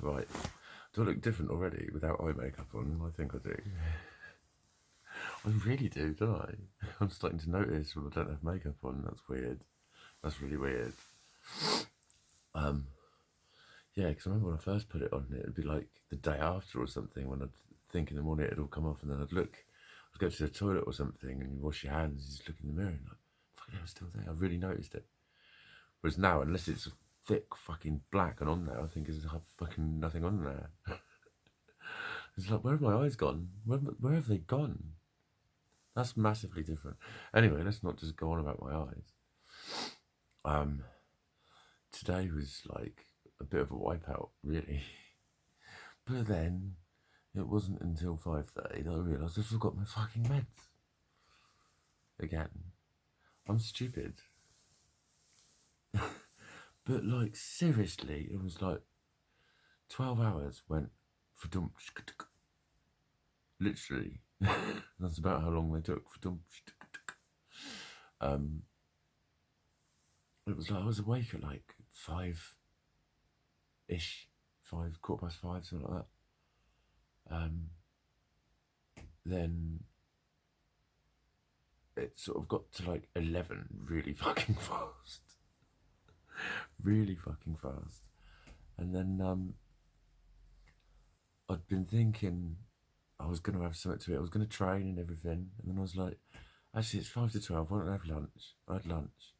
Right. Do I look different already without eye makeup on? I think I do. I really do, don't I? I'm starting to notice when I don't have makeup on. That's weird. That's really weird. Yeah, because I remember when I first put it on, it'd be like the day after or something when I'd think in the morning it'd all come off, and then I'd go to the toilet or something, and you wash your hands, you just look in the mirror and like, fucking hell, it's still there. I really noticed it. Whereas now, unless it's thick fucking black and on there, I think there's fucking nothing on there. It's like, where have my eyes gone? Where have they gone? That's massively different. Anyway, let's not just go on about my eyes. Today was like a bit of a wipeout, really. But then it wasn't until 5:30 that I realised I forgot my fucking meds. Again. I'm stupid. But like seriously, it was like 12 hours went for dump. Literally. That's about how long they took for dump. It was like I was awake at like 5-ish, 5:15, something like that. Then it sort of got to like 11 really fucking fast. Really fucking fast. And then I'd been thinking I was going to have something to eat. I was going to train and everything. And then I was like, actually, it's 5 to 12. Why don't I have lunch? I had lunch.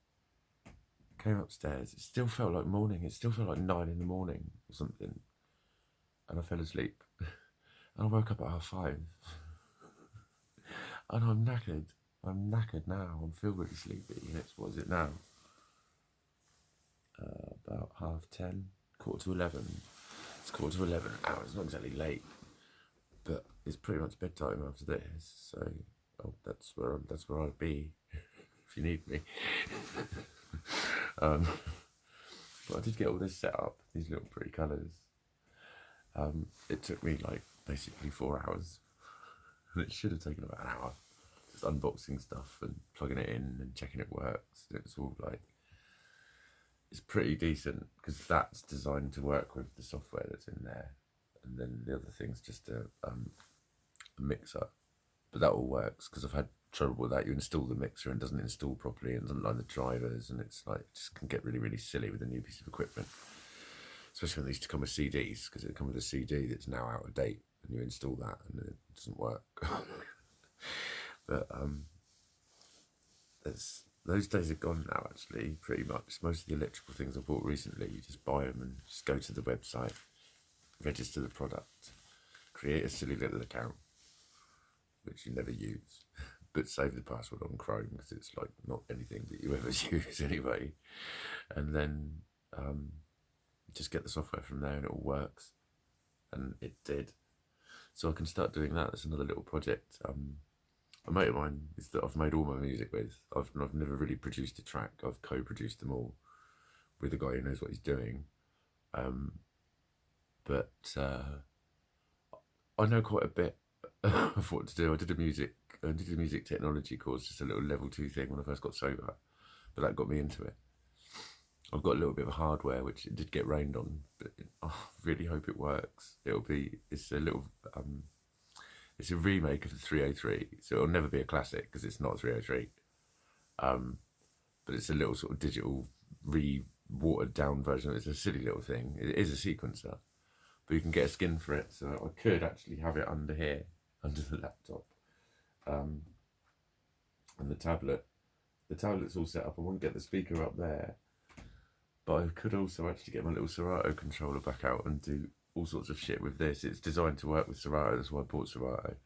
Came upstairs. It still felt like morning. It still felt like 9 in the morning or something. And I fell asleep. And I woke up at 5:30. And I'm knackered. I'm knackered now. I feel really sleepy. And it's, what is it now? About 10:30, 11:15. It's 11:15 now. It's not exactly late, but it's pretty much bedtime after this. So, that's where I'll be if you need me. But I did get all this set up. These little pretty colours. It took me like basically 4 hours, and it should have taken about an hour. Just unboxing stuff and plugging it in and checking it works. It's all like, it's pretty decent because that's designed to work with the software that's in there, and then the other thing's just a mixer. But that all works because I've had trouble with that. You install the mixer and it doesn't install properly and doesn't line the drivers, and it's like, it just can get really, really silly with a new piece of equipment. Especially when they used to come with CDs, because it come with a CD that's now out of date, and you install that and it doesn't work. But those days are gone now, actually, pretty much. Most of the electrical things I bought recently, you just buy them and just go to the website, register the product, create a silly little account, which you never use, but save the password on Chrome, because it's like not anything that you ever use anyway. And then just get the software from there and it all works. And it did. So I can start doing that. That's another little project. A mate of mine is that I've made all my music with. I've never really produced a track. I've co-produced them all with a guy who knows what he's doing. But I know quite a bit of what to do. I did a music technology course, just a little level 2 thing when I first got sober, but that got me into it. I've got a little bit of hardware which it did get rained on, but I really hope it works. It's a little it's a remake of the 303, so it'll never be a classic because it's not 303. But it's a little sort of digital, watered down version. It's a silly little thing. It is a sequencer, but you can get a skin for it. So I could actually have it under here, under the laptop, and the tablet. The tablet's all set up. I won't get the speaker up there, but I could also actually get my little Serato controller back out and do all sorts of shit with this. It's designed to work with Serato, that's why I bought Serato.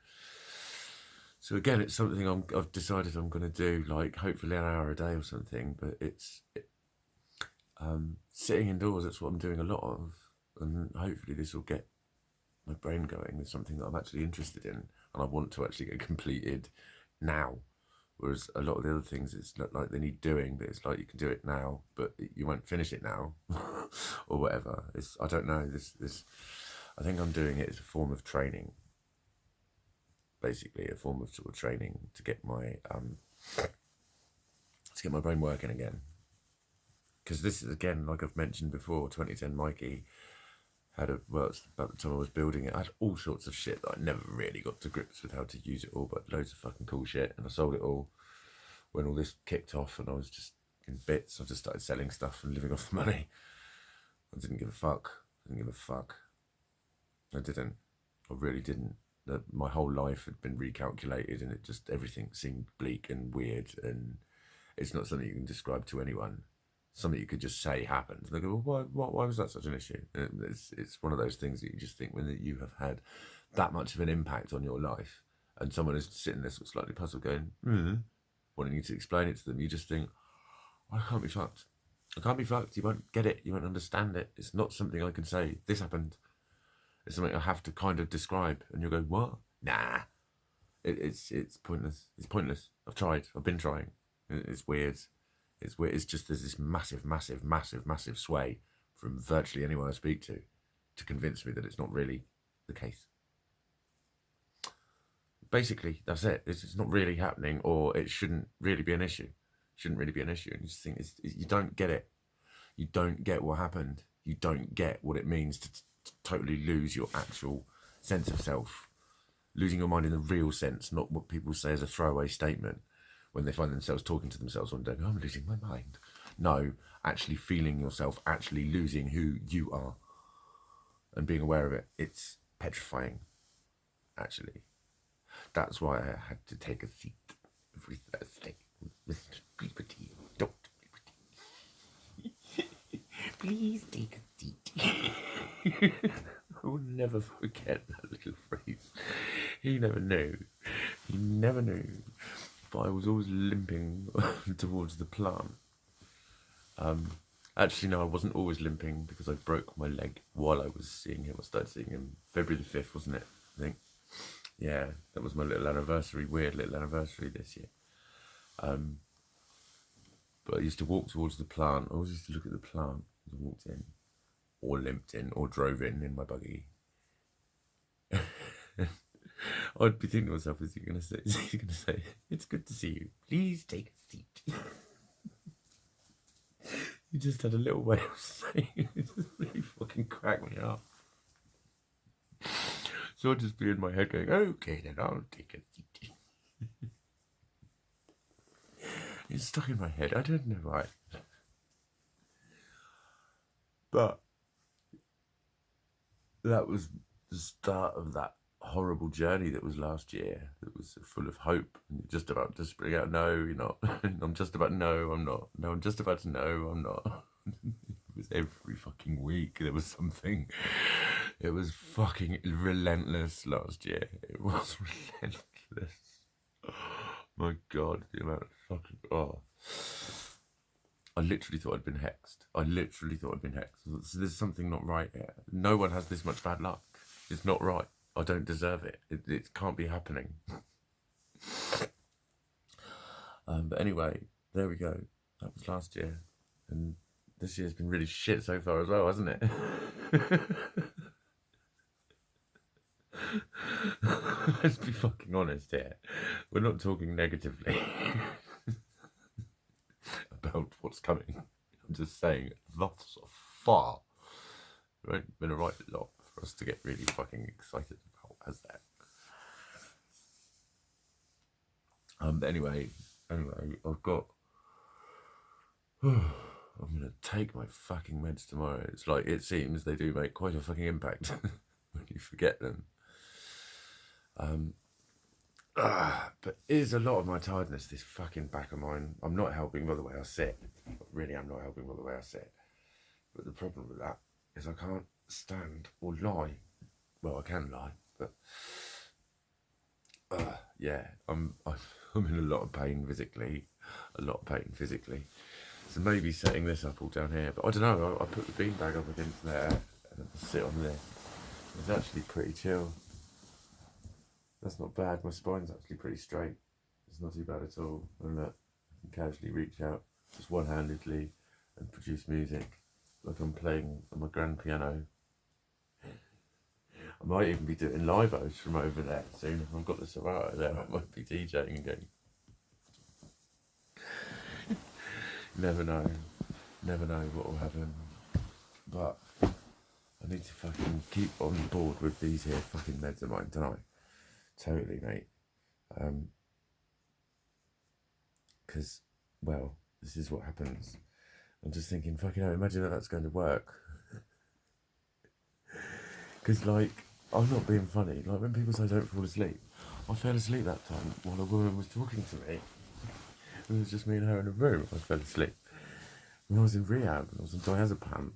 So again, it's something I've decided I'm going to do, like hopefully an hour a day or something, but it's sitting indoors, that's what I'm doing a lot of, and hopefully this will get my brain going with something that I'm actually interested in and I want to actually get completed now. Whereas a lot of the other things, it's not like they need doing, but it's like you can do it now, but you won't finish it now, or whatever. I don't know. I think I'm doing it as a form of training, basically a form of sort of training to get my brain working again. Because this is, again, like I've mentioned before, 2010 Mikey, well, it's about the time I was building it, I had all sorts of shit that I never really got to grips with how to use it all, but loads of fucking cool shit, and I sold it all when all this kicked off, and I was just in bits. I just started selling stuff and living off the money. I didn't give a fuck. I didn't. I really didn't. My whole life had been recalculated, and everything seemed bleak and weird, and it's not something you can describe to anyone. Something you could just say happened. And they go, well, why was that such an issue? It's one of those things that you just think when you have had that much of an impact on your life, and someone is sitting there sort of slightly puzzled going, wanting you to explain it to them, you just think, I can't be fucked. I can't be fucked. You won't get it. You won't understand it. It's not something I can say. This happened. It's something I have to kind of describe. And you'll go, what? Nah. It's pointless. It's pointless. I've tried. I've been trying. It's weird. It's weird. It's just there's this massive sway from virtually anyone I speak to convince me that it's not really the case. Basically, that's it. It's not really happening, or it shouldn't really be an issue. And you just think you don't get it. You don't get what happened. You don't get what it means to totally lose your actual sense of self. Losing your mind in the real sense, not what people say as a throwaway statement when they find themselves talking to themselves one day, oh, I'm losing my mind. No, actually feeling yourself, actually losing who you are and being aware of it. It's petrifying, actually. That's why I had to take a seat every Thursday. Bleepity, don't bleepity. Please take a seat. I will never forget that little phrase. He never knew. But I was always limping towards the plant. Actually, no, I wasn't always limping because I broke my leg while I was seeing him. I started seeing him February the 5th, wasn't it? I think. Yeah, that was my little anniversary, weird little anniversary this year. But I used to walk towards the plant. I always used to look at the plant as I walked in, or limped in, or drove in my buggy. I'd be thinking to myself, is he going to say, it's good to see you. Please take a seat. He just had a little way of saying it. It just really fucking cracked me up. So I'd just be in my head going, okay, then I'll take a seat. It's stuck in my head. I don't know why. But that was the start of that horrible journey that was last year, that was full of hope, and just about to spring out, no, you're not. I'm just about, no, I'm not. No, I'm just about to, no, I'm not. It was every fucking week there was something. It was fucking relentless last year. It was relentless. My God, the amount of fucking, I literally thought I'd been hexed. So there's something not right here. No one has this much bad luck. It's not right. I don't deserve it. It can't be happening. But anyway, there we go. That was last year. And this year's been really shit so far as well, hasn't it? Let's be fucking honest here. We're not talking negatively about what's coming. I'm just saying, thus far, right? Been a right lot for us to get really fucking excited about, as that. But anyway, I've got. I'm gonna take my fucking meds tomorrow. It's like, it seems they do make quite a fucking impact when you forget them. But is a lot of my tiredness this fucking back of mine. I'm not helping by the way I sit. Really, I'm not helping by the way I sit. But the problem with that is I can't stand or lie. Well, I can lie, but yeah, I'm in a lot of pain physically. So maybe setting this up all down here, but I don't know. I put the beanbag up against there and I sit on this. It's actually pretty chill. That's not bad. My spine's actually pretty straight. It's not too bad at all. And look, I can casually reach out just one-handedly and produce music like I'm playing on my grand piano. I might even be doing live-os from over there soon. If I've got the Serato there, I might be DJing again. Never know what will happen. But I need to fucking keep on board with these here fucking meds of mine, don't I? Totally, mate. Because, well, this is what happens. I'm just thinking, fucking hell, imagine that that's going to work. Because, like, I'm not being funny. Like, when people say don't fall asleep, I fell asleep that time while a woman was talking to me. It was just me and her in a room. I fell asleep. When I was in rehab, I was on diazepam.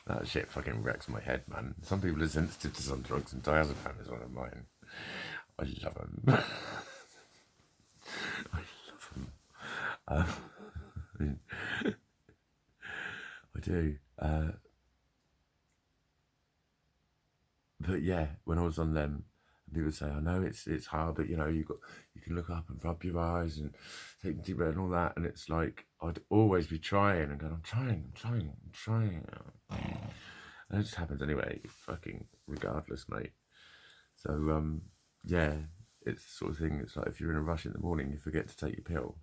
That shit fucking wrecks my head, man. Some people are sensitive to some drugs, and diazepam is one of mine. I love them. I love them. I mean, I do. But yeah, when I was on them, people say, I know it's hard, but you know, you can look up and rub your eyes and take deep breath and all that, and it's like I'd always be trying and going, I'm trying. And it just happens anyway, fucking regardless, mate. So yeah, it's the sort of thing. It's like if you're in a rush in the morning, you forget to take your pill.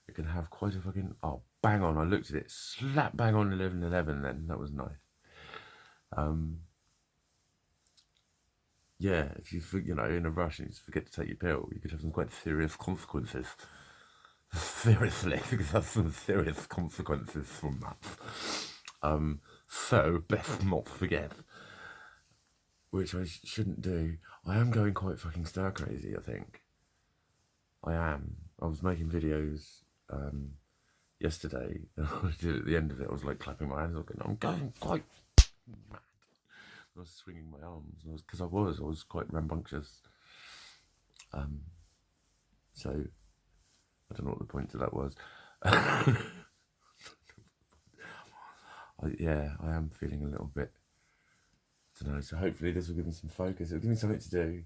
It can have quite a fucking bang on. I looked at it, slap bang on 11:11. Then that was nice. Yeah, if you know, in a rush and you just forget to take your pill, you could have some quite serious consequences. Seriously, you could have some serious consequences from that. So best not forget. Which I shouldn't do. I am going quite fucking stir crazy, I think. I am. I was making videos yesterday, and I did at the end of it, I was like clapping my hands, looking, I'm going quite mad. I was swinging my arms, because I was quite rambunctious. So, I don't know what the point of that was. Yeah, I am feeling a little bit, I don't know, so hopefully this will give me some focus, it'll give me something to do.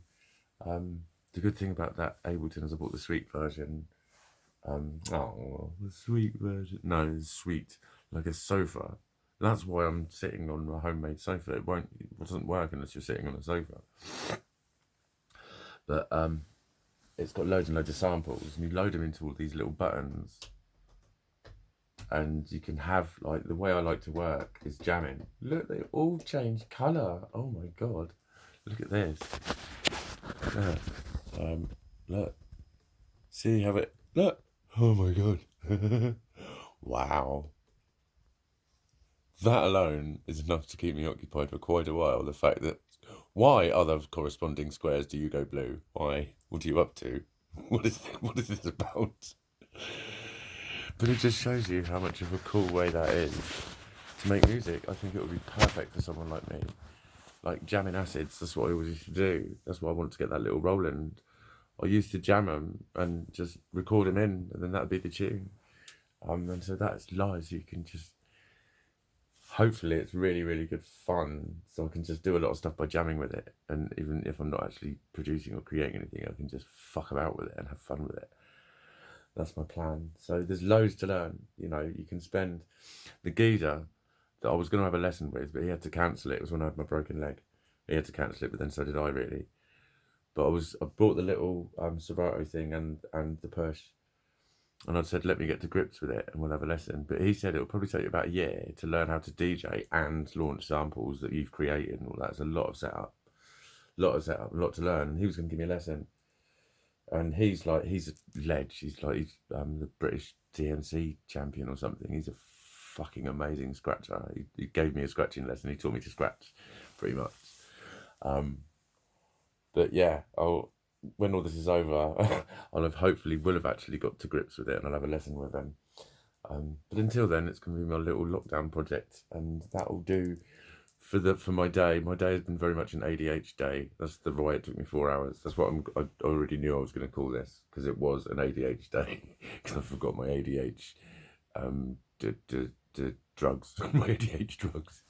The good thing about that Ableton is I bought the sweet version. The sweet version. No, it's sweet, like a sofa. That's why I'm sitting on a homemade sofa. It doesn't work unless you're sitting on a sofa. But it's got loads and loads of samples, and you load them into all these little buttons, and you can have, like, the way I like to work is jamming. Look, they all change colour. Oh my god, look at this. Look, see how it, look, oh my god. Wow, that alone is enough to keep me occupied for quite a while. The fact that, why other corresponding squares do you go blue? Why? What are you up to? What is this about? But it just shows you how much of a cool way that is to make music. I think it would be perfect for someone like me. Like jamming acids, that's what I always used to do. That's why I wanted to get that little Roland. I used to jam them and just record them in, and then that'd be the tune. And so that's live, so you can just, hopefully it's really, really good fun, so I can just do a lot of stuff by jamming with it, and even if I'm not actually producing or creating anything, I can just fuck about with it and have fun with it. That's my plan. So there's loads to learn. You know, you can spend, the geezer that I was going to have a lesson with, but he had to cancel it. It was when I had my broken leg. He had to cancel it, but then so did I, really. But I bought the little Serato thing and the push, and I said, let me get to grips with it and we'll have a lesson. But he said it'll probably take you about a year to learn how to DJ and launch samples that you've created and all that. It's a lot of setup, a lot to learn. And he was going to give me a lesson. And he's a ledge. He's the British TMC champion or something. He's a fucking amazing scratcher. He gave me a scratching lesson. He taught me to scratch, pretty much. But yeah, when all this is over, will have actually got to grips with it, and I'll have a lesson with him. But until then, it's going to be my little lockdown project, and that'll do for my day. My day has been very much an A.D.H.Day. That's why it took me 4 hours. That's what I already knew I was going to call this, because it was an A.D.H.Day, because I forgot my A.D.H. Drugs, my A.D.H.Drugs.